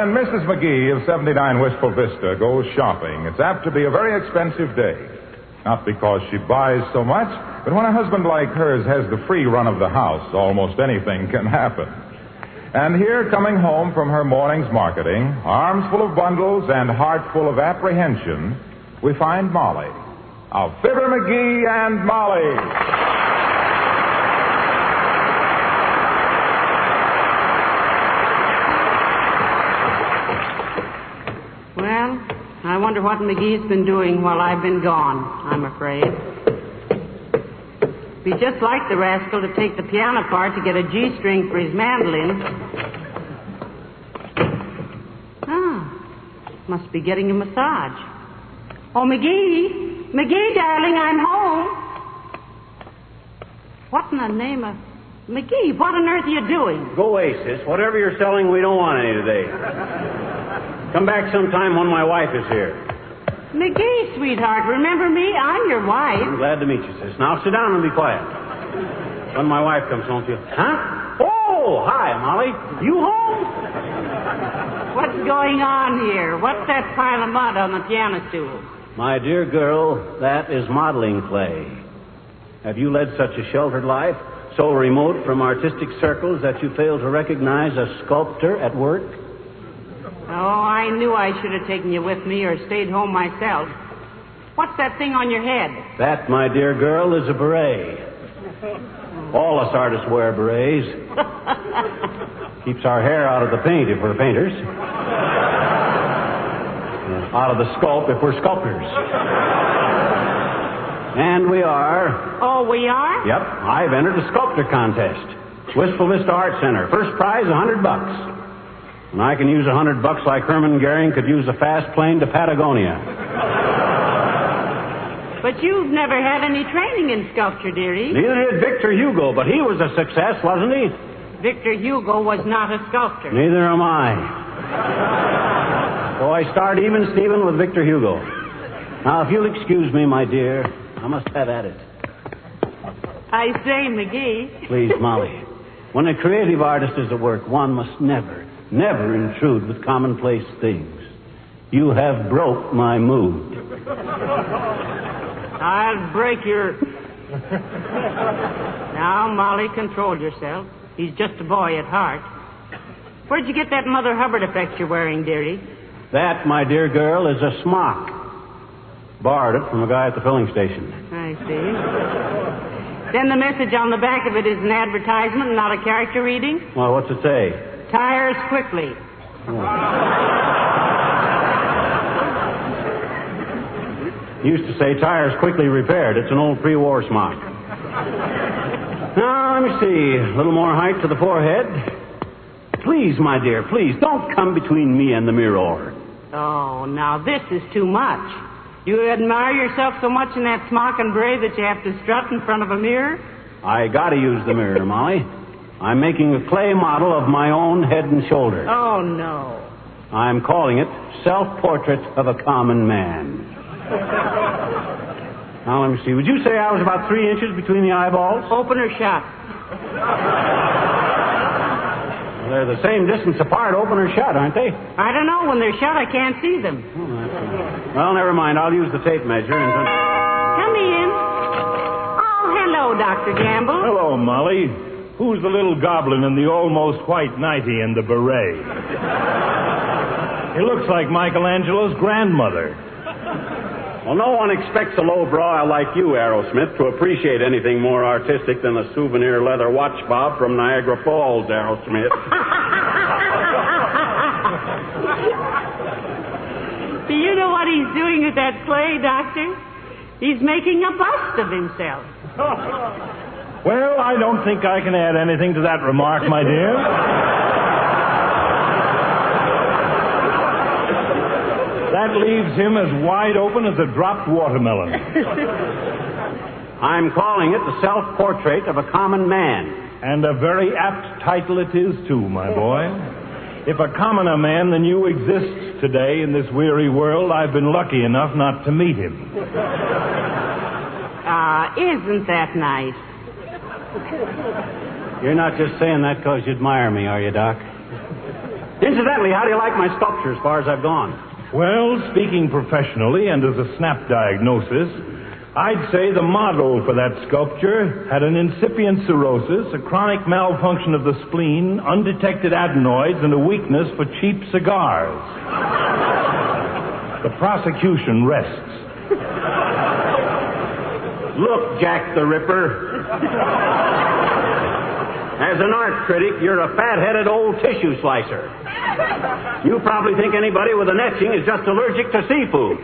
when Mrs. McGee of 79 Wistful Vista goes shopping, it's apt to be a very expensive day. Not because she buys so much, but when a husband like hers has the free run of the house, almost anything can happen. And here, coming home from her morning's marketing, arms full of bundles and heart full of apprehension, we find Molly, of Fibber McGee and Molly. I wonder what McGee's been doing while I've been gone, I'm afraid. Be just like the rascal to take the piano part to get a G-string for his mandolin. Must be getting a massage. Oh, McGee! McGee, darling, I'm home. What in the name of... McGee, what on earth are you doing? Go away, sis. Whatever you're selling, we don't want any today. Come back sometime when my wife is here. McGee, sweetheart, remember me? I'm your wife. I'm glad to meet you, sis. Now sit down and be quiet. When my wife comes home, she'll... Huh? Oh, hi, Molly. You home? What's going on here? What's that pile of mud on the piano stool? My dear girl, that is modeling clay. Have you led such a sheltered life, so remote from artistic circles that you fail to recognize a sculptor at work? Oh, I knew I should have taken you with me or stayed home myself. What's that thing on your head? That, my dear girl, is a beret. All us artists wear berets. Keeps our hair out of the paint if we're painters. Out of the sculpt if we're sculptors. And we are. Oh, we are? Yep. I've entered a sculptor contest. Wistful Vista Art Center. First prize, $100. And I can use $100 like Herman Goering could use a fast plane to Patagonia. But you've never had any training in sculpture, dearie. Neither did Victor Hugo, but he was a success, wasn't he? Victor Hugo was not a sculptor. Neither am I. So I start even Steven with Victor Hugo. Now, if you'll excuse me, my dear, I must have at it. I say, McGee. Please, Molly. When a creative artist is at work, one must never intrude with commonplace things. You have broke my mood. I'll break your... Now, Molly, control yourself. He's just a boy at heart. Where'd you get that Mother Hubbard effect you're wearing, dearie? That, my dear girl, is a smock. Borrowed it from a guy at the filling station. I see. Then the message on the back of it is an advertisement and not a character reading? Well, what's it say? Tires quickly. Used to say tires quickly repaired. It's an old pre-war smock. Now, let me see. A little more height to the forehead. Please, my dear, please, don't come between me and the mirror. Oh, now this is too much. You admire yourself so much in that smock and beret that you have to strut in front of a mirror? I gotta use the mirror, Molly. I'm making a clay model of my own head and shoulders. Oh, no. I'm calling it Self-Portrait of a Common Man. Now, let me see. Would you say I was about 3 inches between the eyeballs? Open or shut? Well, they're the same distance apart, open or shut, aren't they? I don't know. When they're shut, I can't see them. Well, never mind. I'll use the tape measure and... Come in. Oh, hello, Dr. Gamble. Hello, Molly. Who's the little goblin in the almost white nightie and the beret? He looks like Michelangelo's grandmother. Well, no one expects a lowbrow like you, Aerosmith, to appreciate anything more artistic than a souvenir leather watch fob from Niagara Falls, Aerosmith. Do you know what he's doing with that clay, Doctor? He's making a bust of himself. Well, I don't think I can add anything to that remark, my dear. That leaves him as wide open as a dropped watermelon. I'm calling it The Self-Portrait of a Common Man. And a very apt title it is, too, my boy. If a commoner man than you exists today in this weary world, I've been lucky enough not to meet him. Isn't that nice? You're not just saying that because you admire me, are you, Doc? Incidentally, how do you like my sculpture as far as I've gone? Well, speaking professionally and as a snap diagnosis, I'd say the model for that sculpture had an incipient cirrhosis, a chronic malfunction of the spleen, undetected adenoids, and a weakness for cheap cigars. The prosecution rests. Look, Jack the Ripper. As an art critic, you're a fat-headed old tissue slicer. You probably think anybody with an etching is just allergic to seafood.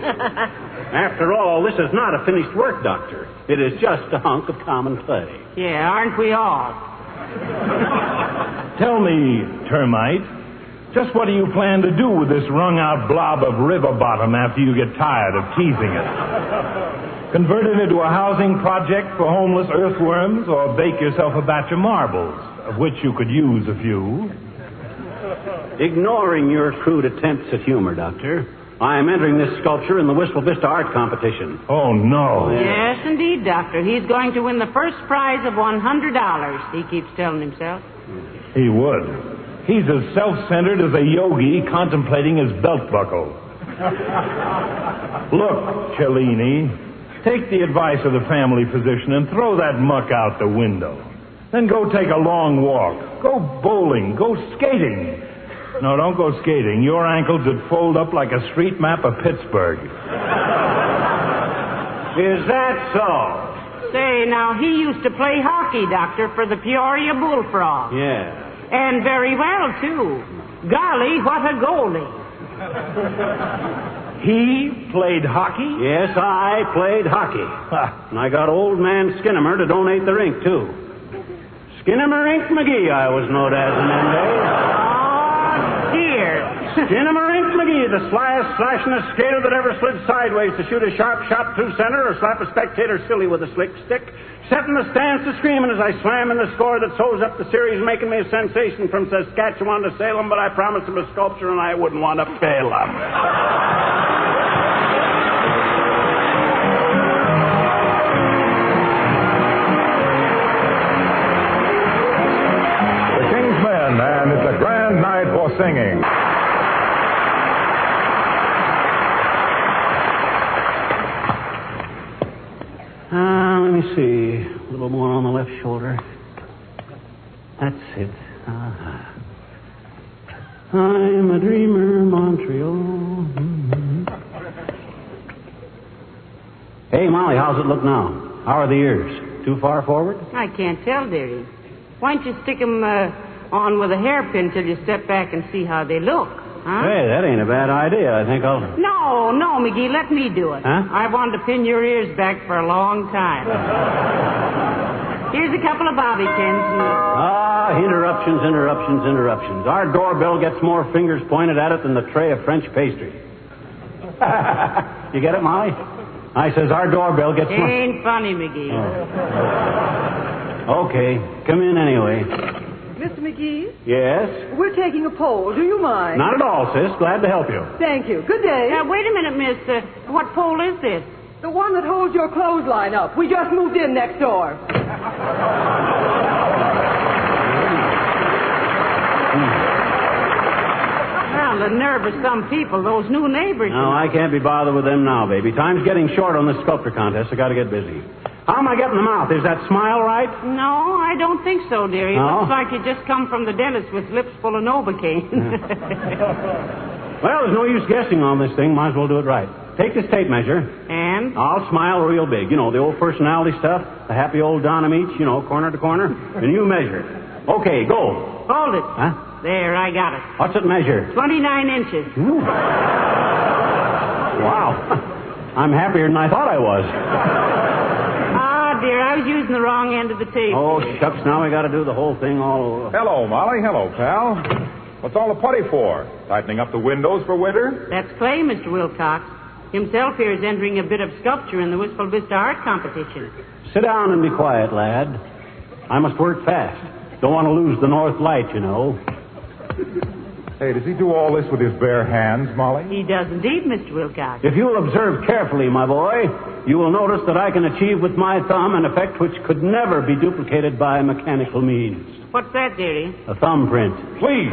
After all, this is not a finished work, Doctor. It is just a hunk of common clay. Yeah, aren't we all? Tell me, Termite, just what do you plan to do with this wrung-out blob of river bottom after you get tired of teasing it? Convert it into a housing project for homeless earthworms, or bake yourself a batch of marbles, of which you could use a few? Ignoring your crude attempts at humor, Doctor, I am entering this sculpture in the Wistful Vista art competition. Oh, no. Yes, indeed, Doctor. He's going to win the first prize of $100, he keeps telling himself. He would. He's as self-centered as a yogi contemplating his belt buckle. Look, Cellini, take the advice of the family physician and throw that muck out the window. Then go take a long walk. Go bowling. Go skating. No, don't go skating. Your ankles would fold up like a street map of Pittsburgh. Is that so? Say, now, he used to play hockey, Doctor, for the Peoria Bullfrogs. Yeah. And very well, too. Golly, what a goalie. He played hockey? Yes, I played hockey. And I got old man Skinnamer to donate the rink, too. Skinnamer Ink McGee, I was known as in them days. Oh, dear. Skinnamer Ink McGee, the slyest slashingest skater that ever slid sideways to shoot a sharp shot through center or slap a spectator silly with a slick stick. Set in the stands to screaming as I slam in the score that sews up the series, making me a sensation from Saskatchewan to Salem, but I promised him a sculpture and I wouldn't want to fail him. And it's a grand night for singing. Let me see. A little more on the left shoulder. That's it. I'm a dreamer, Montreal. Mm-hmm. Hey, Molly, how's it look now? How are the ears? Too far forward? I can't tell, dearie. Why don't you stick 'em on with a hairpin till you step back and see how they look, huh? Hey, that ain't a bad idea. I think I'll... No, McGee, let me do it. Huh? I've wanted to pin your ears back for a long time. Here's a couple of bobby pins. Interruptions. Our doorbell gets more fingers pointed at it than the tray of French pastry. You get it, Molly? I says our doorbell gets more... Ain't funny, McGee. Oh. Okay, come in anyway. Mr. McGee? Yes? We're taking a poll. Do you mind? Not at all, sis. Glad to help you. Thank you. Good day. Now, wait a minute, miss. What pole is this? The one that holds your clothesline up. We just moved in next door. Well, the nerve of some people, those new neighbors. No, I can't be bothered with them now, baby. Time's getting short on this sculpture contest. I got to get busy. How am I getting the mouth? Is that smile right? No, I don't think so, dearie. It No? looks like you just come from the dentist with lips full of Novocaine. Well, there's no use guessing on this thing. Might as well do it right. Take this tape measure. And? I'll smile real big. You know, the old personality stuff. The happy old Donna Meach, you know, corner to corner. And you measure. Okay, go. Hold it. Huh? There, I got it. What's it measure? 29 inches. Ooh. Wow. I'm happier than I thought I was. Dear, I was using the wrong end of the tape. Oh, shucks, now we got to do the whole thing all over. Hello, Molly. Hello, pal. What's all the putty for? Tightening up the windows for winter? That's Clay, Mr. Wilcox. Himself here is entering a bit of sculpture in the Wistful Vista art competition. Sit down and be quiet, lad. I must work fast. Don't want to lose the north light, you know. Hey, does he do all this with his bare hands, Molly? He does indeed, Mr. Wilcox. If you'll observe carefully, my boy, you will notice that I can achieve with my thumb an effect which could never be duplicated by mechanical means. What's that, dearie? A thumbprint. Please.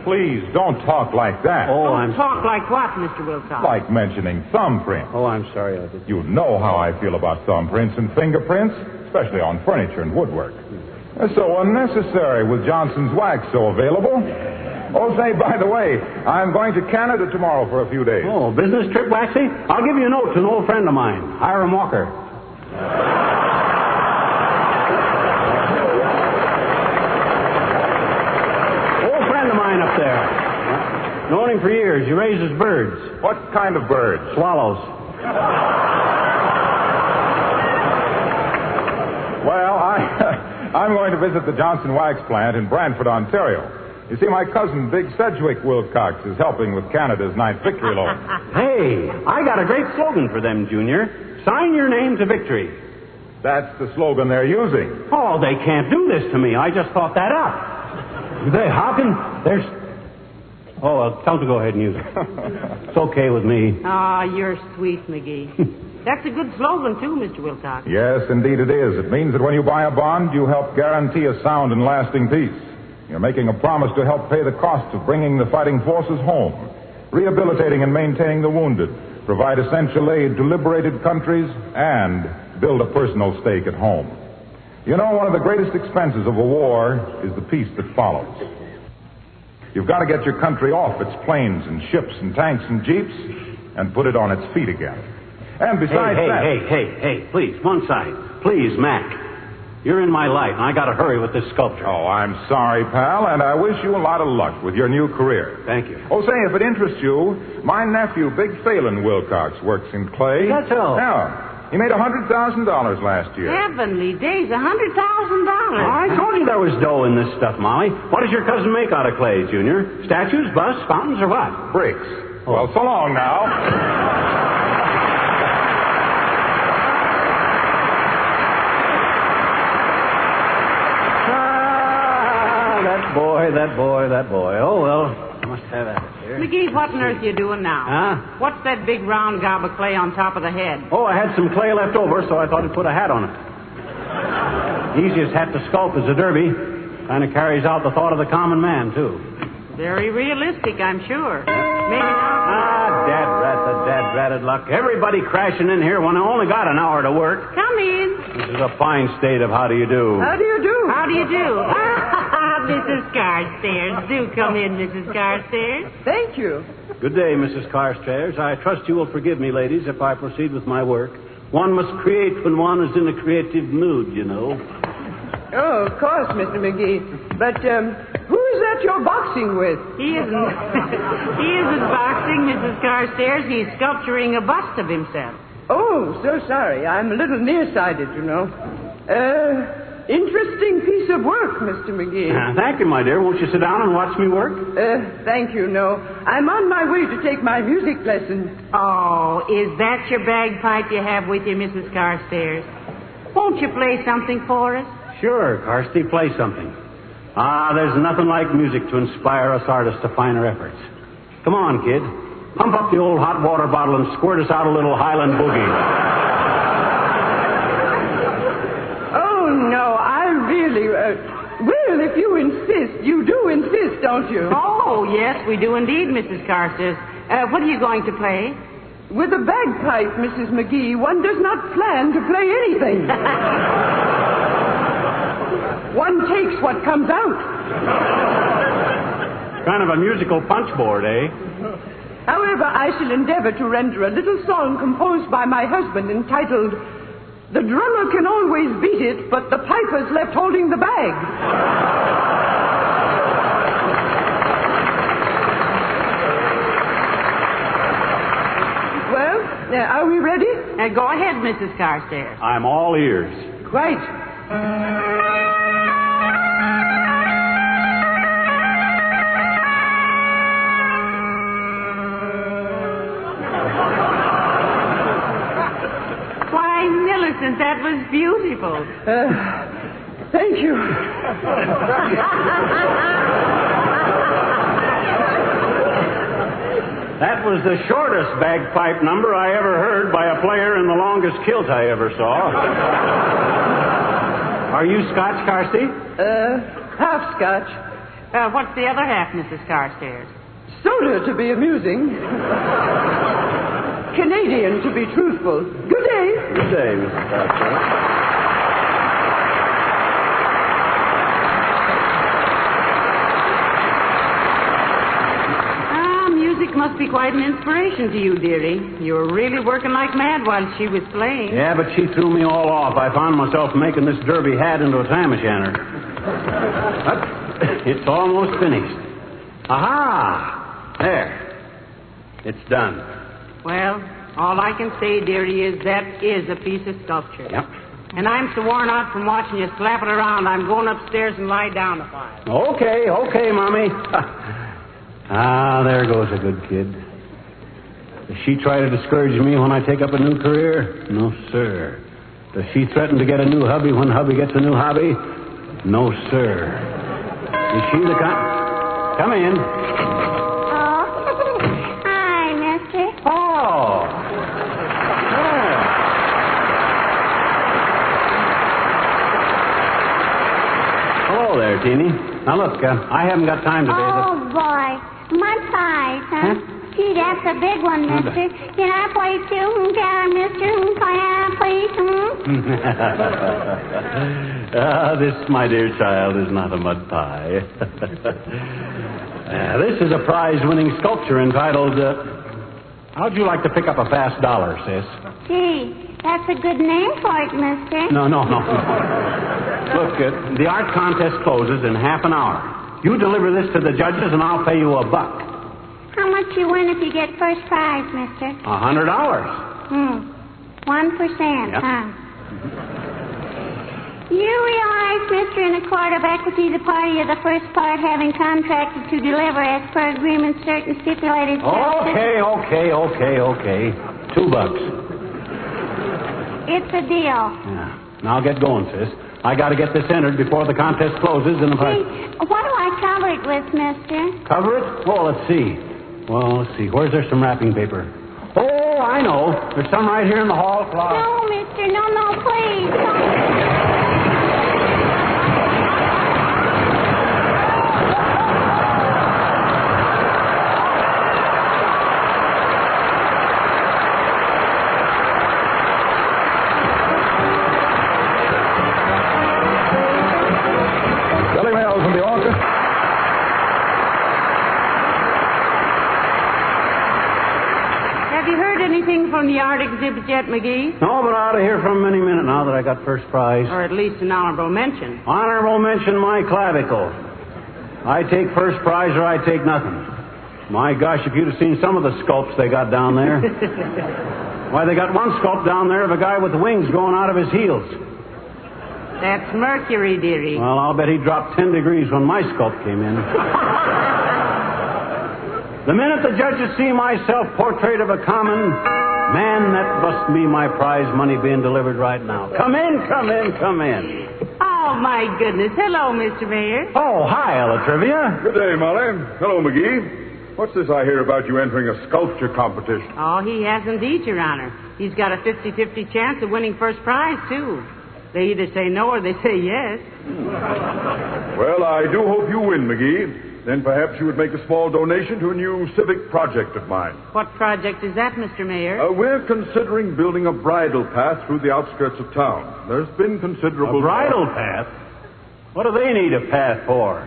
please, don't talk like that. Oh, Talk like what, Mr. Wilcox? Like mentioning thumbprints. Oh, I'm sorry. I did. You know how I feel about thumbprints and fingerprints, especially on furniture and woodwork. They're so unnecessary with Johnson's wax so available. Oh, say, by the way, I'm going to Canada tomorrow for a few days. Oh, business trip, Waxy? I'll give you a note to an old friend of mine, Hiram Walker. Old friend of mine up there. Known him for years. He raises birds. What kind of birds? Swallows. Well, I'm going to visit the Johnson Wax plant in Brantford, Ontario. You see, my cousin, Big Sedgwick Wilcox, is helping with Canada's Night Victory Loan. Hey, I got a great slogan for them, Junior. Sign your name to victory. That's the slogan they're using. Oh, they can't do this to me. I just thought that up. How can... There's... Oh, well, tell them to go ahead and use it. It's okay with me. Ah, you're sweet, McGee. That's a good slogan, too, Mr. Wilcox. Yes, indeed it is. It means that when you buy a bond, you help guarantee a sound and lasting peace. You're making a promise to help pay the costs of bringing the fighting forces home, rehabilitating and maintaining the wounded, provide essential aid to liberated countries, and build a personal stake at home. You know, one of the greatest expenses of a war is the peace that follows. You've got to get your country off its planes and ships and tanks and jeeps and put it on its feet again. And besides Hey, please, one side. Please, Mac. You're in my light, and I got to hurry with this sculpture. Oh, I'm sorry, pal, and I wish you a lot of luck with your new career. Thank you. Oh, say, if it interests you, my nephew, Big Phelan Wilcox, works in clay. That's all. Yeah. He made $100,000 last year. Heavenly days, $100,000. I told you there was dough in this stuff, Molly. What does your cousin make out of clay, Junior? Statues, busts, fountains, or what? Bricks. Well, so long now. That boy. Oh, well, I must have that here. McGee, what on earth are you doing now? Huh? What's that big round gob of clay on top of the head? Oh, I had some clay left over, so I thought I'd put a hat on it. Easiest hat to sculpt is a derby. Kind of carries out the thought of the common man, too. Very realistic, I'm sure. Maybe not. Dad-ratted luck. Everybody crashing in here when I only got an hour to work. Come in. This is a fine state of how do you do. How do you do? How do you do? Mrs. Carstairs. Do come in, Mrs. Carstairs. Thank you. Good day, Mrs. Carstairs. I trust you will forgive me, ladies, if I proceed with my work. One must create when one is in a creative mood, you know. Oh, of course, Mr. McGee. But, who is that you're boxing with? He isn't. He isn't boxing, Mrs. Carstairs. He's sculpturing a bust of himself. Oh, so sorry. I'm a little nearsighted, you know. Interesting piece of work, Mr. McGee. Thank you, my dear. Won't you sit down and watch me work? Thank you, no. I'm on my way to take my music lesson. Oh, is that your bagpipe you have with you, Mrs. Carstairs? Won't you play something for us? Sure, Carsty, play something. There's nothing like music to inspire us artists to finer efforts. Come on, kid. Pump up the old hot water bottle and squirt us out a little Highland boogie. Oh, no, I really... well, if you insist, you do insist, don't you? Oh, yes, we do indeed, Mrs. Carstairs. What are you going to play? With a bagpipe, Mrs. McGee, one does not plan to play anything. One takes what comes out. Kind of a musical punch board, eh? However, I shall endeavor to render a little song composed by my husband entitled, "The Drummer Can Always Beat It, but the Piper's Left Holding the Bag." Well, are we ready? Go ahead, Mrs. Carstairs. I'm all ears. Right. Why, Millicent, that was beautiful. Thank you. That was the shortest bagpipe number I ever heard by a player in the longest kilt I ever saw. Are you Scotch, Carsty? Half Scotch. What's the other half, Mrs. Carstairs? Soda to be amusing. Canadian to be truthful. Good day. Good day, Mrs. Carstairs. Must be quite an inspiration to you, dearie. You were really working like mad while she was playing. Yeah, but she threw me all off. I found myself making this derby hat into a time machine. But it's almost finished. Aha! There. It's done. Well, all I can say, dearie, is that is a piece of sculpture. Yep. And I'm so worn out from watching you slap it around, I'm going upstairs and lie down a while. Okay, Mommy. There goes a good kid. Does she try to discourage me when I take up a new career? No, sir. Does she threaten to get a new hubby when hubby gets a new hobby? No, sir. Is she the kind... Come in. Oh. Hi, mister. Oh. Yeah. Hello there, Teeny. Now, look, I haven't got time today. Oh, boy. My prize, huh? Gee, that's a big one, mister. Can I play too? Can I, mister? Can I, please? This, my dear child, is not a mud pie. This is a prize-winning sculpture entitled, How'd you like to pick up a fast dollar, sis? Gee, that's a good name for it, mister. No. Look, the art contest closes in half an hour. You deliver this to the judges, and I'll pay you $1. How much you win if you get first prize, mister? $100. 1%, Yep. huh? You realize, mister, in a court of equity, the party of the first part having contracted to deliver as per agreement certain stipulated... Okay. $2. It's a deal. Yeah. Now get going, sis. I got to get this entered before the contest closes, and if Gee, what do I cover it with, mister? Cover it? Oh, let's see. Where's there some wrapping paper? Oh, I know. There's some right here in the hall closet. No, mister. No, please. Don't. From the art exhibit yet, McGee? No, but I ought to hear from him any minute now that I got first prize. Or at least an honorable mention. Honorable mention my clavicle. I take first prize or I take nothing. My gosh, if you'd have seen some of the sculpts they got down there. Why, they got one sculpt down there of a guy with the wings going out of his heels. That's Mercury, dearie. Well, I'll bet he dropped 10 degrees when my sculpt came in. The minute the judges see my self-portrait of a common man, that must be my prize money being delivered right now. Come in. Oh, my goodness. Hello, Mr. Mayor. Oh, hi, Ella Trivia. Good day, Molly. Hello, McGee. What's this I hear about you entering a sculpture competition? Oh, he has indeed, Your Honor. He's got a 50-50 chance of winning first prize, too. They either say no or they say yes. Well, I do hope you win, McGee. Then perhaps you would make a small donation to a new civic project of mine. What project is that, Mr. Mayor? We're considering building a bridle path through the outskirts of town. There's been considerable... A bridle path? What do they need a path for?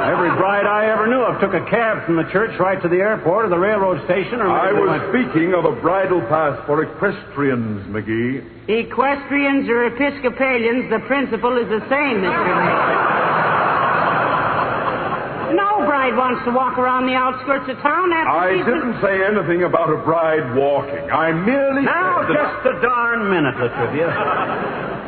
Every bride I ever knew of took a cab from the church right to the airport or the railroad station. Or I was speaking of a bridle path for equestrians, McGee. Equestrians or Episcopalians, the principle is the same, Mr. Mayor. No bride wants to walk around the outskirts of town after I didn't say anything about a bride walking. I merely Now, said just a darn minute, Latrivia.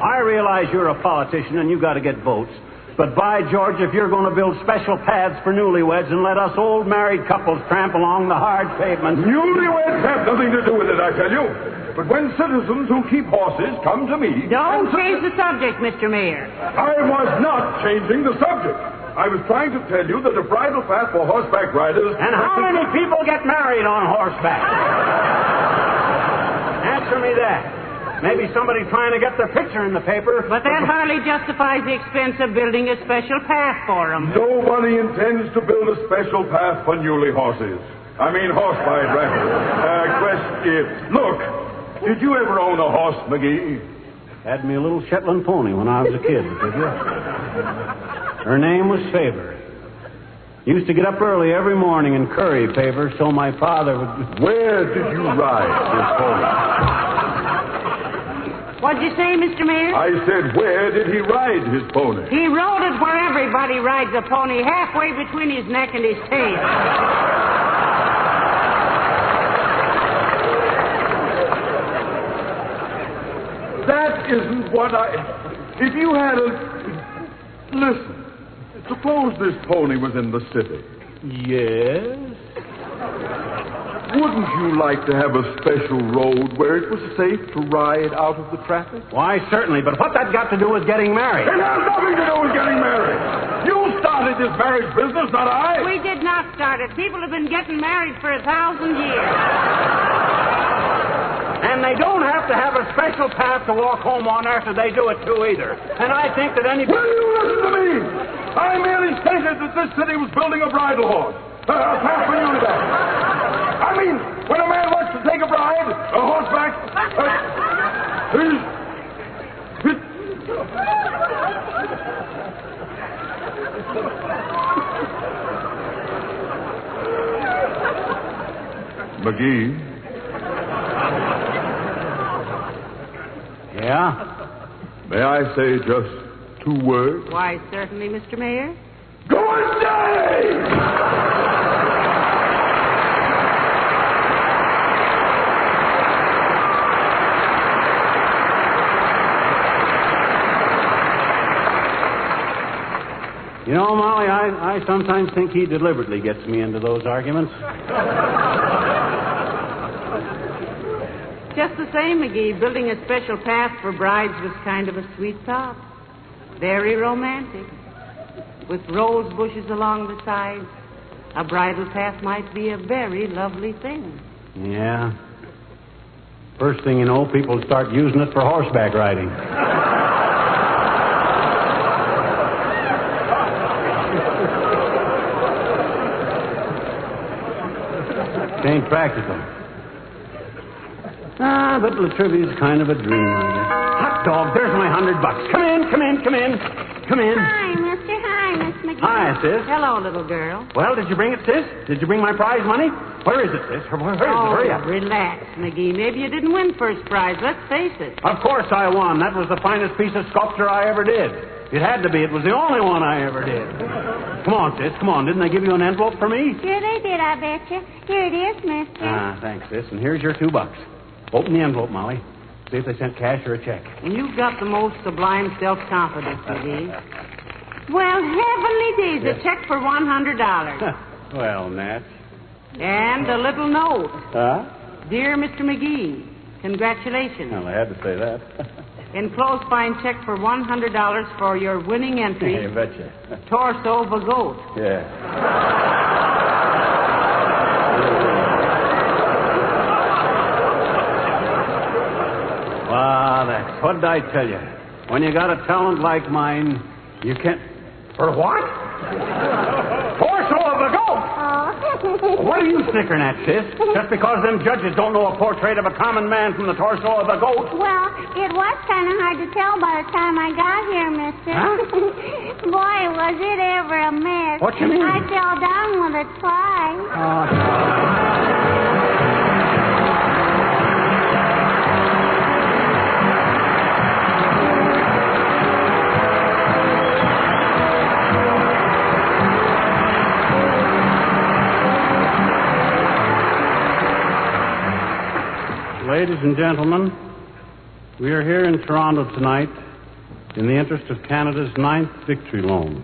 I realize you're a politician and you got to get votes. But by George, if you're going to build special paths for newlyweds and let us old married couples tramp along the hard pavement... Newlyweds have nothing to do with it, I tell you. But when citizens who keep horses come to me... Don't change the subject, Mr. Mayor. I was not changing the subject. I was trying to tell you that a bridle path for horseback riders... And how many people get married on horseback? Answer me that. Maybe somebody trying to get their picture in the paper. But that hardly justifies the expense of building a special path for them. Nobody intends to build a special path for muley horses. I mean, horsefide, rather. Question. Look, did you ever own a horse, McGee? Had me a little Shetland pony when I was a kid, did you? Her name was Fibber. Used to get up early every morning and curry Fibber so my father would... Where did you ride this pony? What'd you say, Mr. Mayor? I said, where did he ride his pony? He rode it where everybody rides a pony, halfway between his neck and his tail. That isn't what I... If you had a... Listen, suppose this pony was in the city. Yes? Wouldn't you like to have a special road where it was safe to ride out of the traffic? Why, certainly, but what that got to do with getting married? It has nothing to do with getting married. You started this marriage business, not I. We did not start it. People have been getting married for 1,000 years. And they don't have to have a special path to walk home on after they do it, too, either. And I think that any... Will you listen to me? I merely stated that this city was building a bridal horse. A path for you to that. I mean, when a man wants to take a bride, a horseback... McGee? Yeah? May I say just 2 words? Why, certainly, Mr. Mayor. Good day! You know, Molly, I sometimes think he deliberately gets me into those arguments. Just the same, McGee, building a special path for brides was kind of a sweet thought. Very romantic. With rose bushes along the sides, a bridal path might be a very lovely thing. Yeah. First thing you know, people start using it for horseback riding. It ain't practical. But Latrivia's kind of a dream, I guess. Hot dog, there's my $100. Come in. Hi, mister. Hi, Miss McGee. Hi, sis. Hello, little girl. Well, did you bring it, sis? Did you bring my prize money? Where is it, sis? Where is it? Hurry up. Relax, McGee. Maybe you didn't win first prize. Let's face it. Of course I won. That was the finest piece of sculpture I ever did. It had to be. It was the only one I ever did. Come on, sis. Come on. Didn't they give you an envelope for me? Sure they did, I bet you. Here it is, mister. Thanks, sis. And here's your $2. Open the envelope, Molly. See if they sent cash or a check. And you've got the most sublime self-confidence, McGee. Well, heavenly days, a check for $100. Well, Nat. And a little note. Huh? Dear Mr. McGee, congratulations. Well, I had to say that. Enclosed fine check for $100 for your winning entry. Hey, betcha. Torso of a goat. Yeah. What did I tell you? When you got a talent like mine, you can't... For what? Torso of a goat! Oh. What are you snickering at, sis? Just because them judges don't know a portrait of a common man from the torso of a goat? Well, it was kind of hard to tell by the time I got here, mister. Huh? Boy, was it ever a mess. What you mean? I fell down with it twice. Ladies and gentlemen, we are here in Toronto tonight in the interest of Canada's 9th Victory Loan.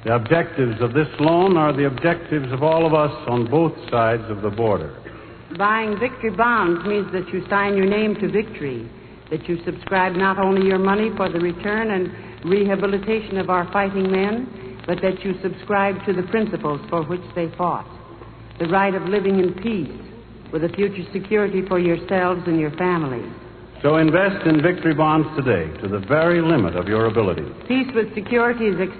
The objectives of this loan are the objectives of all of us on both sides of the border. Buying victory bonds means that you sign your name to victory, that you subscribe not only your money for the return and rehabilitation of our fighting men, but that you subscribe to the principles for which they fought. The right of living in peace, with a future security for yourselves and your families. So invest in victory bonds today to the very limit of your ability. Peace with security is expensive.